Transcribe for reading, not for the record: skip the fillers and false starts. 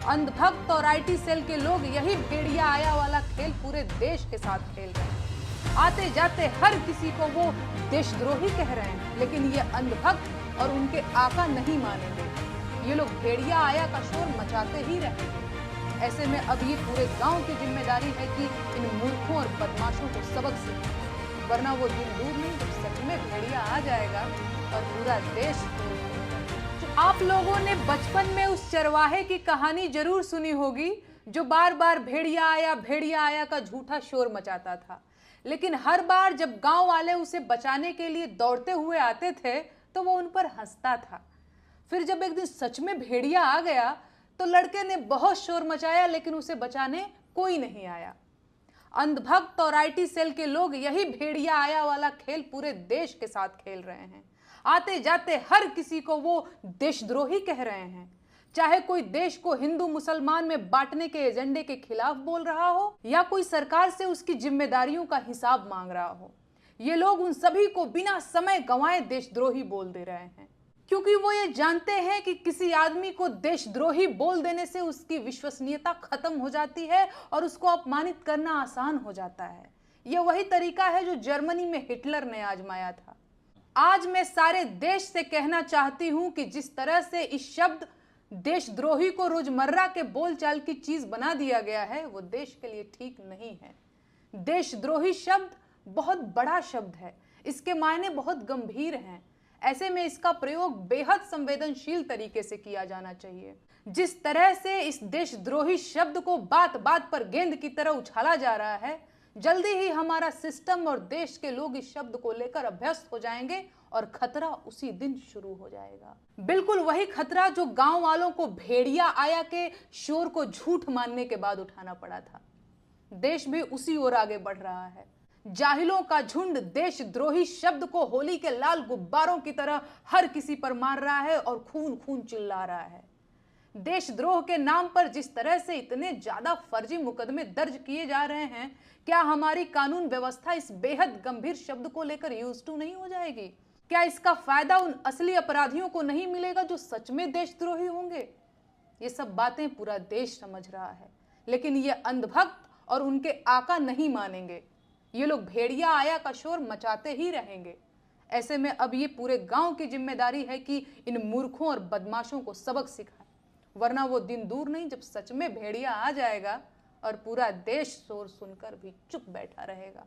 अंधभक्त और IT cell के लोग यही भेड़िया आया वाला खेल पूरे देश के साथ खेल रहे हैं। आते जाते हर किसी को वो देशद्रोही कह रहे हैं, लेकिन ये अंधभक्त और उनके आका नहीं मानेंगे। ये लोग भेड़िया आया का शोर मचाते ही रहेंगे। ऐसे में अब ये पूरे गांव की जिम्मेदारी है कि इन मूर्खों और बदमाशों को सबक सिखाएं, वरना वो दिन दूर नहीं जब सच में भेड़िया आ जाएगा और पूरा देश। आप लोगों ने बचपन में उस चरवाहे की कहानी जरूर सुनी होगी जो बार बार भेड़िया आया का झूठा शोर मचाता था, लेकिन हर बार जब गांव वाले उसे बचाने के लिए दौड़ते हुए आते थे तो वो उन पर हंसता था। फिर जब एक दिन सच में भेड़िया आ गया तो लड़के ने बहुत शोर मचाया, लेकिन उसे बचाने कोई नहीं आया। अंधभक्त और आईटी सेल के लोग यही भेड़िया आया वाला खेल पूरे देश के साथ खेल रहे हैं। आते जाते हर किसी को वो देशद्रोही कह रहे हैं, चाहे कोई देश को हिंदू मुसलमान में बांटने के एजेंडे के खिलाफ बोल रहा हो या कोई सरकार से उसकी जिम्मेदारियों का हिसाब मांग रहा हो। ये लोग उन सभी को बिना समय गंवाए देशद्रोही बोल दे रहे हैं, क्योंकि वो ये जानते हैं कि किसी आदमी को देशद्रोही बोल देने से उसकी विश्वसनीयता खत्म हो जाती है और उसको अपमानित करना आसान हो जाता है। यह वही तरीका है जो जर्मनी में हिटलर ने आजमाया था। आज मैं सारे देश से कहना चाहती हूं कि जिस तरह से इस शब्द देशद्रोही को रोजमर्रा के बोलचाल की चीज बना दिया गया है, वो देश के लिए ठीक नहीं है। देशद्रोही शब्द बहुत बड़ा शब्द है, इसके मायने बहुत गंभीर हैं। ऐसे में इसका प्रयोग बेहद संवेदनशील तरीके से किया जाना चाहिए। जिस तरह से इस देशद्रोही शब्द को बात बात पर गेंद की तरह उछाला जा रहा है, जल्दी ही हमारा सिस्टम और देश के लोग इस शब्द को लेकर अभ्यस्त हो जाएंगे और खतरा उसी दिन शुरू हो जाएगा। बिल्कुल वही खतरा जो गांव वालों को भेड़िया आया के शोर को झूठ मानने के बाद उठाना पड़ा था। देश भी उसी ओर आगे बढ़ रहा है। जाहिलों का झुंड देशद्रोही शब्द को होली के लाल गुब्बारों की तरह हर किसी पर मार रहा है और खून खून चिल्ला रहा है। देशद्रोह के नाम पर जिस तरह से इतने ज्यादा फर्जी मुकदमे दर्ज किए जा रहे हैं, क्या हमारी कानून व्यवस्था इस बेहद गंभीर शब्द को लेकर यूज्ड टू नहीं हो जाएगी? क्या इसका फायदा उन असली अपराधियों को नहीं मिलेगा जो सच में देशद्रोही होंगे? ये सब बातें पूरा देश समझ रहा है, लेकिन ये अंधभक्त और उनके आका नहीं मानेंगे। ये लोग भेड़िया आया का शोर मचाते ही रहेंगे। ऐसे में अब ये पूरे गांव की जिम्मेदारी है कि इन मूर्खों और बदमाशों को सबक सिखाए, वरना वो दिन दूर नहीं जब सच में भेड़िया आ जाएगा और पूरा देश शोर सुनकर भी चुप बैठा रहेगा।